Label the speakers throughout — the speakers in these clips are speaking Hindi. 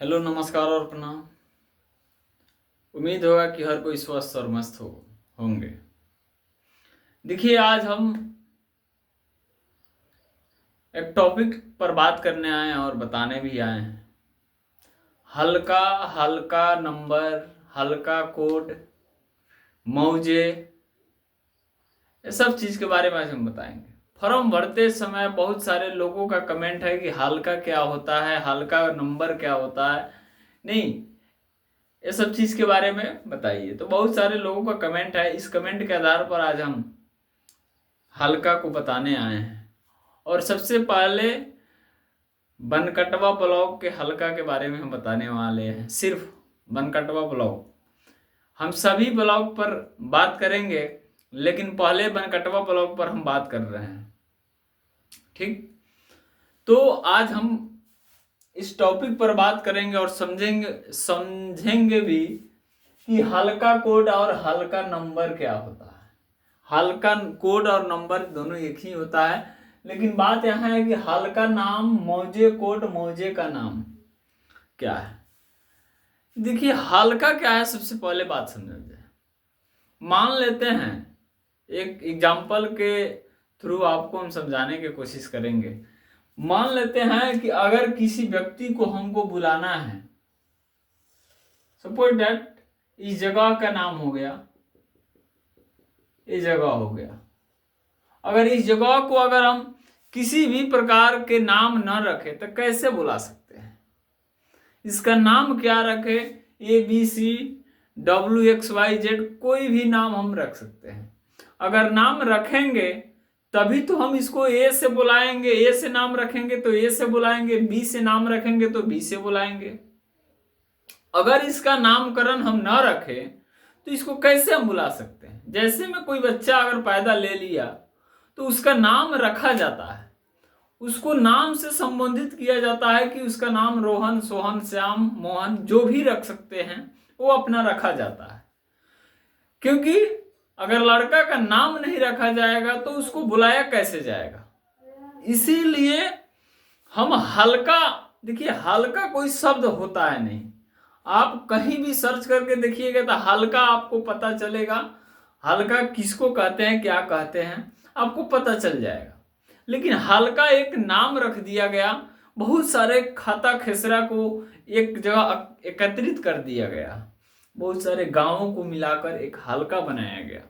Speaker 1: हेलो, नमस्कार और प्रणाम। उम्मीद होगा कि हर कोई स्वस्थ और मस्त होंगे। देखिए, आज हम एक टॉपिक पर बात करने आए हैं और बताने भी आए हैं। हल्का हल्का नंबर, हल्का कोड, मौजे, ये सब चीज़ के बारे में आज हम बताएंगे। फॉर्म भरते समय बहुत सारे लोगों का कमेंट है कि हल्का क्या होता है, हल्का नंबर क्या होता है। नहीं, ये सब चीज़ के बारे में बताइए। तो बहुत सारे लोगों का कमेंट है, इस कमेंट के आधार पर आज हम हल्का को बताने आए हैं। और सबसे पहले बनकटवा ब्लॉक के हल्का के बारे में हम बताने वाले हैं। सिर्फ बनकटवा ब्लॉक, हम सभी ब्लॉक पर बात करेंगे, लेकिन पहले बनकटवा ब्लॉक पर हम बात कर रहे हैं। ठीक, तो आज हम इस टॉपिक पर बात करेंगे और समझेंगे भी कि हल्का कोड और हल्का नंबर क्या होता है। हल्का कोड और नंबर दोनों एक ही होता है, लेकिन बात यहाँ है कि हल्का नाम, मौजे कोड, मौजे का नाम क्या है। देखिए, हल्का क्या है, सबसे पहले बात समझ जाए। मान लेते हैं, एक एग्जाम्पल के थ्रू आपको हम समझाने की कोशिश करेंगे। मान लेते हैं कि अगर किसी व्यक्ति को हमको बुलाना है, सपोज दैट इस जगह का नाम हो गया, इस जगह हो गया। अगर इस जगह को अगर हम किसी भी प्रकार के नाम न रखे तो कैसे बुला सकते हैं? इसका नाम क्या रखे? ABCWXYZ, कोई भी नाम हम रख सकते हैं। अगर नाम रखेंगे तभी तो हम इसको ए से बुलाएंगे, ए से नाम रखेंगे तो ए से बुलाएंगे, बी से नाम रखेंगे तो बी से बुलाएंगे। अगर इसका नामकरण हम न रखें तो इसको कैसे हम बुला सकते हैं? जैसे में कोई बच्चा अगर पैदा ले लिया तो उसका नाम रखा जाता है, उसको नाम से संबोधित किया जाता है कि उसका नाम रोहन, सोहन, श्याम, मोहन, जो भी रख सकते हैं वो अपना रखा जाता है। क्योंकि अगर लड़का का नाम नहीं रखा जाएगा तो उसको बुलाया कैसे जाएगा? इसीलिए हम हल्का, देखिए हल्का कोई शब्द होता है नहीं। आप कहीं भी सर्च करके देखिएगा तो हल्का आपको पता चलेगा। हल्का किसको कहते हैं, क्या कहते हैं, आपको पता चल जाएगा। लेकिन हल्का एक नाम रख दिया गया, बहुत सारे खाता खेसरा को एक जगह एकत्रित कर दिया गया, बहुत सारे गांवों को मिलाकर एक हल्का बनाया गया,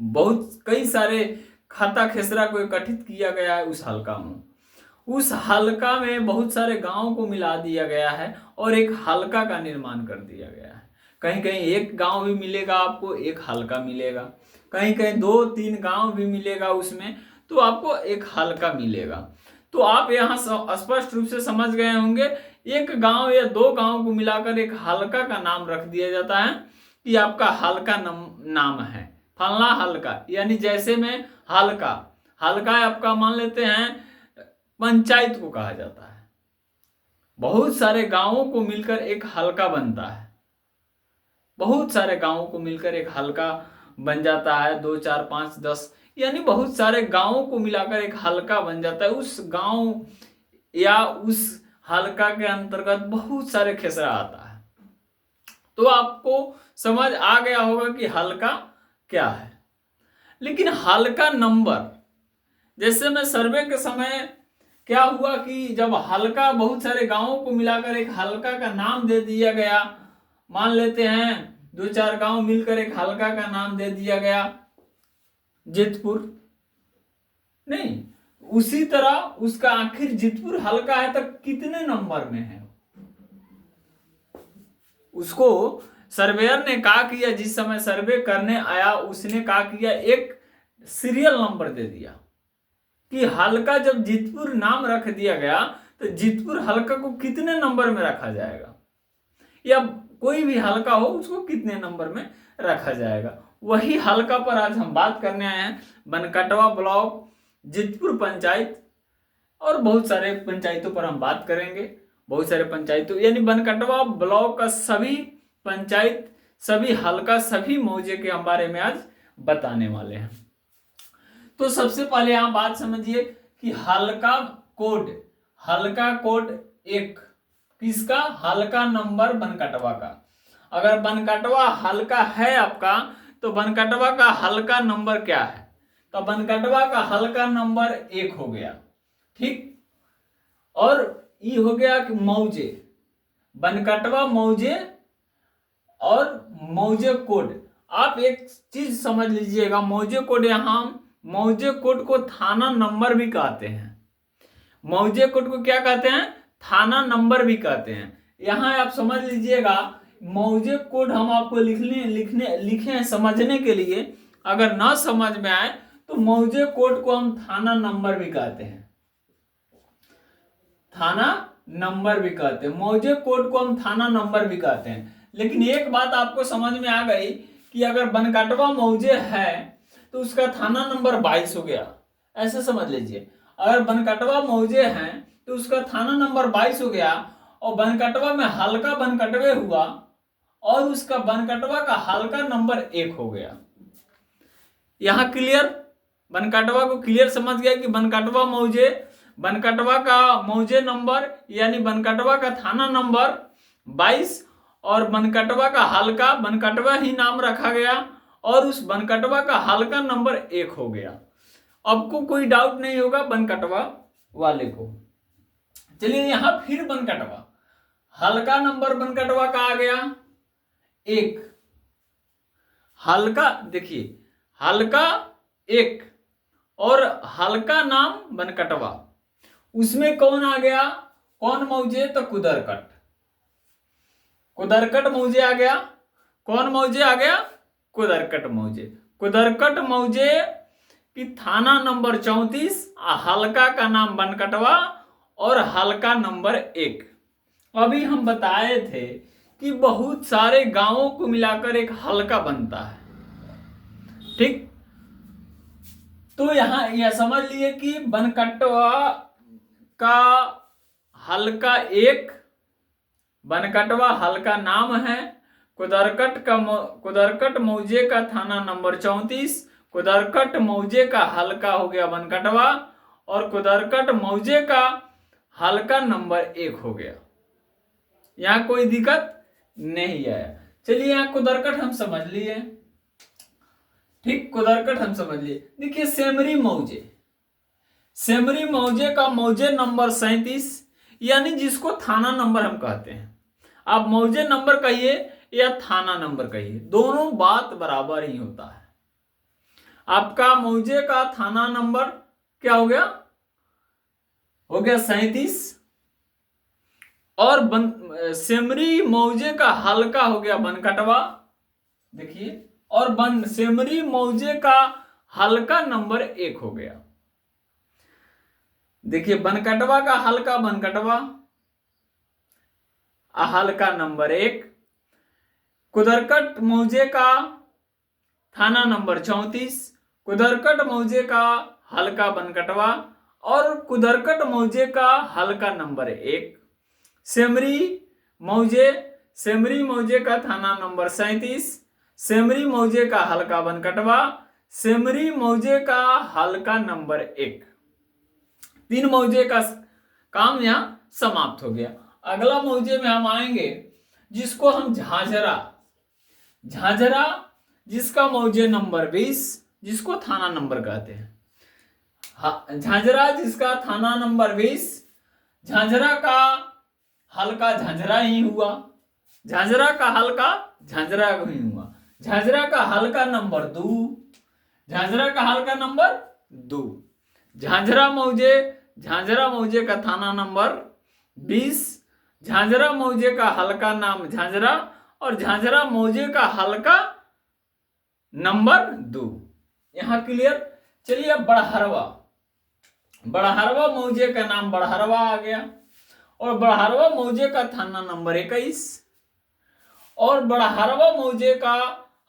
Speaker 1: बहुत कई सारे खाता खेसरा को एकत्रित किया गया है उस हल्का में। उस हल्का में बहुत सारे गांवों को मिला दिया गया है और एक हल्का का निर्माण कर दिया गया है। कहीं कहीं एक गांव भी मिलेगा आपको, एक हल्का मिलेगा, कहीं कहीं 2-3 गांव भी मिलेगा उसमें, तो आपको एक हल्का मिलेगा। तो आप यहाँ स्पष्ट रूप से समझ गए होंगे, एक गांव या 2 गांव को मिलाकर एक हल्का का नाम रख दिया जाता है कि आपका हल्का नाम है, फलना हल्का। यानी जैसे में हल्का, हल्का आपका मान लेते हैं पंचायत को कहा जाता है। बहुत सारे गांवों को मिलकर एक हल्का बनता है, बहुत सारे गांवों को मिलकर एक हल्का बन जाता है, 2, 4, 5, 10, यानी बहुत सारे गांवों को मिलाकर एक हल्का बन जाता है। उस गांव या उस हल्का के अंतर्गत बहुत सारे खेसरा आता है। तो आपको समझ आ गया होगा कि हल्का क्या है। लेकिन हल्का नंबर, जैसे मैं सर्वे के समय क्या हुआ कि जब हल्का बहुत सारे गांवों को मिलाकर एक हल्का का नाम दे दिया गया, मान लेते हैं 2-4 गांव मिलकर एक हल्का का नाम दे दिया गया जितपुर, नहीं उसी तरह उसका आखिर जितपुर हल्का है तो कितने नंबर में है? उसको सर्वेयर ने कहा किया, जिस समय सर्वे करने आया उसने कहा किया, एक सीरियल नंबर दे दिया कि हल्का जब जितपुर नाम रख दिया गया तो जितपुर हल्का को कितने नंबर में रखा जाएगा, या कोई भी हल्का हो उसको कितने नंबर में रखा जाएगा। वही हल्का पर आज हम बात करने आए हैं। बनकटवा ब्लॉक, जितपुर पंचायत और बहुत सारे पंचायतों पर हम बात करेंगे। बहुत सारे पंचायतों यानी बनकटवा ब्लॉक का सभी पंचायत, सभी हल्का, सभी मौजे के हम बारे में आज बताने वाले हैं। तो सबसे पहले आप बात समझिए कि हल्का कोड, हल्का कोड 1 किसका? हल्का नंबर बनकटवा का। अगर बनकटवा हल्का है आपका तो बनकटवा का हल्का नंबर क्या है? तो बनकटवा का हल्का नंबर 1 हो गया। ठीक। और ये हो गया कि मौजे, बनकटवा मौजे और मौजे कोड। आप एक चीज समझ लीजिएगा, मौजे कोड, यहां मौजे कोड को थाना नंबर भी कहते हैं। मौजे कोड को क्या कहते हैं? थाना नंबर भी कहते हैं। यहां आप समझ लीजिएगा, मौजे कोड हम आपको लिखे हैं समझने के लिए। अगर ना समझ में आए तो मौजे कोड को हम थाना नंबर भी कहते हैं, थाना नंबर भी कहते हैं। मौजे कोड को हम थाना नंबर भी कहते हैं। लेकिन एक बात आपको समझ में आ गई कि अगर बनकटवा मौजे है तो उसका थाना नंबर 22 हो गया। ऐसे समझ लीजिए, अगर बनकटवा मौजे हैं तो उसका थाना नंबर 22 हो गया, और बनकटवा में हल्का बनकटवे हुआ और उसका बनकटवा का हल्का नंबर 1 हो गया। यहां क्लियर? बनकटवा को क्लियर समझ गया कि बनकटवा मौजे, बनकटवा का मौजे नंबर यानी बनकटवा का थाना नंबर 22 और बनकटवा का हल्का, बनकटवा ही नाम रखा गया और उस बनकटवा का हल्का नंबर 1 हो गया। आपको कोई डाउट नहीं होगा बनकटवा वाले को। चलिए यहां फिर बनकटवा, हल्का नंबर बनकटवा का आ गया 1। हल्का, देखिए हल्का 1 और हल्का नाम बनकटवा, उसमें कौन आ गया? कौन मौजे? तो कुदरकट, कुदरकट मौजे आ गया। कौन मौजे आ गया? कुदरकट मौजे। कुदरकट मौजे की थाना नंबर 34, हल्का का नाम बनकटवा और हल्का नंबर 1। अभी हम बताए थे कि बहुत सारे गांवों को मिलाकर एक हल्का बनता है। ठीक। तो यहां यह समझ लिए कि बनकटवा का हल्का 1, बनकटवा हल्का नाम है। कुदरकट मौजे का थाना नंबर 34, कुदरकट मौजे का हल्का हो गया बनकटवा और कुदरकट मौजे का हल्का नंबर 1 हो गया। यहां कोई दिक्कत नहीं आया। चलिए यहां कुदरकट हम समझ लिए। ठीक, कुदरकट हम समझ लिए। देखिए सेमरी मौजे, सेमरी मौजे का मौजे नंबर 37 यानी जिसको थाना नंबर हम कहते हैं। आप मौजे नंबर कहिए या थाना नंबर कहिए, दोनों बात बराबर ही होता है। आपका मौजे का थाना नंबर क्या हो गया? हो गया 37 और सेमरी मौजे का हल्का हो गया बनकटवा। देखिए, और सेमरी मौजे का हल्का नंबर 1 हो गया। देखिए बनकटवा का हल्का बनकटवा, हल्का नंबर 1। कुदरकट मौजे का थाना नंबर 34, कुदरकट मौजे का हल्का बनकटवा और कुदरकट मौजे का हल्का नंबर 1। सेमरी मौजे का थाना नंबर 37, सेमरी मौजे का हल्का बनकटवा, सेमरी मौजे का हल्का नंबर 1। 3 मौजे का काम यहां समाप्त हो गया। अगला मौजे में हम आएंगे जिसको हम झांझरा, झांझरा जिसका मौजे नंबर 20, जिसको थाना नंबर कहते हैं। झांझरा जिसका थाना नंबर 20, झांझरा का हल्का झांझरा ही हुआ, झांझरा का हल्का झांझरा ही हुआ। झांझरा का हल्का नंबर 2, झांझरा का हल्का नंबर 2। झांझरा मौजे का थाना नंबर 20, झांझरा मौजे का हल्का नाम झांझरा और झांझरा मौजे का हल्का नंबर 2। यहां क्लियर? चलिए बड़हरवा, बड़हरवा मौजे का नाम बड़हरवा आ गया और बड़हरवा मौजे का थाना नंबर 21 और बड़हरवा मौजे का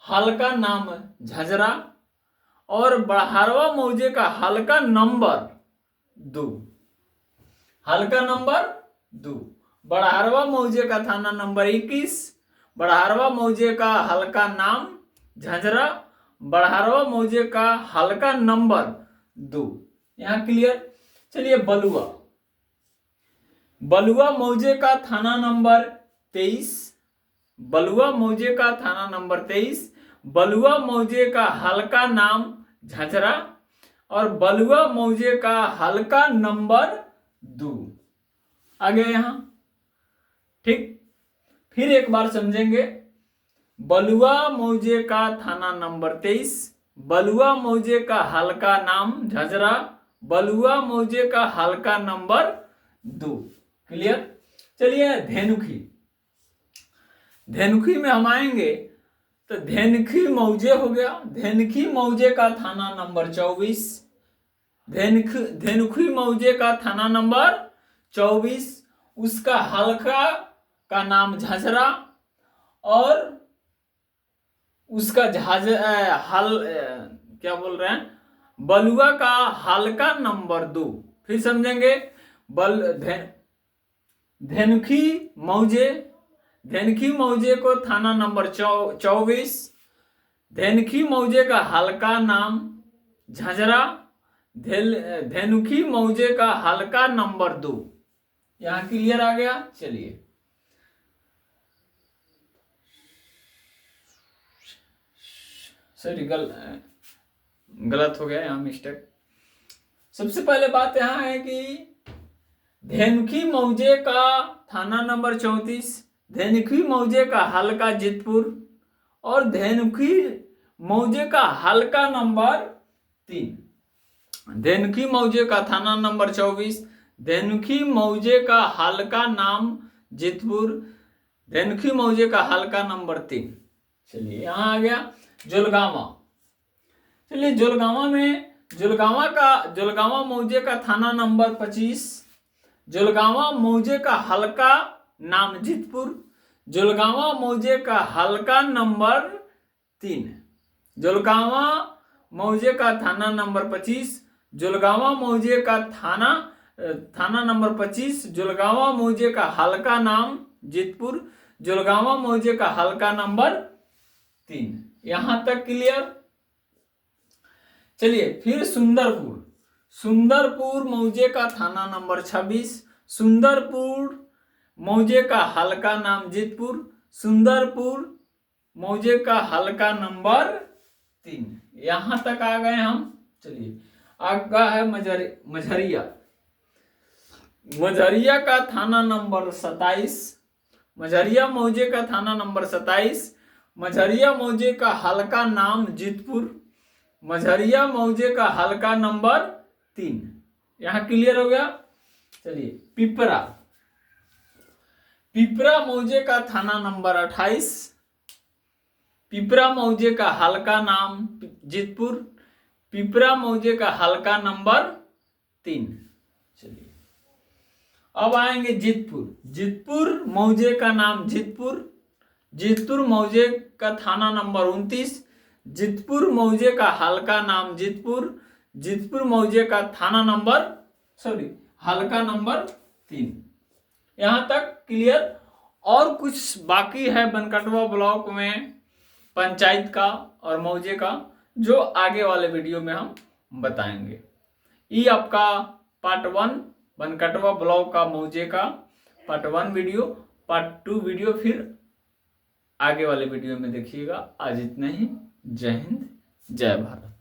Speaker 1: हल्का नाम झझरा और बड़हरवा मौजे का हल्का नंबर 2, हल्का नंबर 2। बड़हरवा मौजे का थाना नंबर 21, बड़हरवा मौजे का हल्का नाम झझरा, बड़हरवा मौजे का हल्का नंबर 2। यहां क्लियर? चलिए बलुआ, बलुआ मौजे का थाना नंबर 23, बलुआ मौजे का थाना नंबर 23, बलुआ मौजे का हल्का नाम झझरा और बलुआ मौजे का हल्का नंबर 2 आ गया यहां। ठीक, फिर एक बार समझेंगे। बलुआ मौजे का थाना नंबर 23, बलुआ मौजे का हल्का नाम झझरा, बलुआ मौजे का हल्का नंबर 2। क्लियर। चलिए धेनुखी, धेनुखी में हम आएंगे तो धेनुखी मौजे हो गया। धेनुखी मौजे का थाना नंबर 24, धेनुखी मौजे का थाना नंबर 24, उसका हल्का का नाम झझरा और उसका क्या बोल रहे हैं, बलुआ का हल्का नंबर 2। फिर समझेंगे। धेनुखी मौजे, धेनुखी मौजे को थाना नंबर 24, धेनुखी मौजे का हल्का नाम झझरा, धेनुखी मौजे का हल्का नंबर 2। यहां क्लियर आ गया। चलिए सॉरी गलत हो गया, यहाँ मिस्टेक। सबसे पहले बात यहाँ है कि धेनुखी मौजे का थाना नंबर 34, धेनुखी मौजे का हल्का जितपुर और धेनुखी मौजे का हल्का नंबर 3। धेनुखी मौजे का थाना नंबर 24, धेनुखी मौजे का हल्का नाम जितपुर, धेनुखी मौजे का हल्का नंबर 3। चलिए यहां आ गया जोलगावा। चलिए जोलगावा में, जोलगावा मौजे का थाना नंबर 25, जोलगावा मौजे का हल्का नाम जितपुर, जोलगावा मौजे का हल्का नंबर 3, जोलगावा मौजे का थाना नंबर 25, जोलगावा मौजे का थाना नंबर 25, जोलगावा मौजे का हल्का नाम जितपुर, जोलगावा मौजे का हल्का नंबर 3। यहां तक क्लियर। चलिए फिर सुंदरपुर, सुंदरपुर मौजे का थाना नंबर 26, सुंदरपुर मौजे का हल्का नाम जितपुर, सुंदरपुर मौजे का हल्का नंबर 3। यहां तक आ गए हम। चलिए आगे है मझरिया, मझरिया का थाना नंबर 27, मझरिया मौजे का थाना नंबर 27, मझरिया मौजे का हल्का नाम जितपुर, मझरिया मौजे का हल्का नंबर 3। यहां क्लियर हो गया। चलिए पिपरा, पिपरा मौजे का थाना नंबर 28, पिपरा मौजे का हल्का नाम जितपुर, पिपरा मौजे का हल्का नंबर 3। चलिए अब आएंगे जितपुर, जितपुर मौजे का नाम जितपुर, जितपुर मौजे का थाना नंबर 29, जितपुर मौजे का हल्का नाम जितपुर, जितपुर मौजे का थाना नंबर हल्का नंबर 3। यहां तक क्लियर। और कुछ बाकी है बनकटवा ब्लॉक में पंचायत का और मौजे का, जो आगे वाले वीडियो में हम बताएंगे। ये आपका पार्ट 1 बनकटवा ब्लॉक का मौजे का पार्ट 1 वीडियो, पार्ट 2 वीडियो फिर आगे वाले वीडियो में देखिएगा। आज इतना ही। जय हिंद, जय भारत।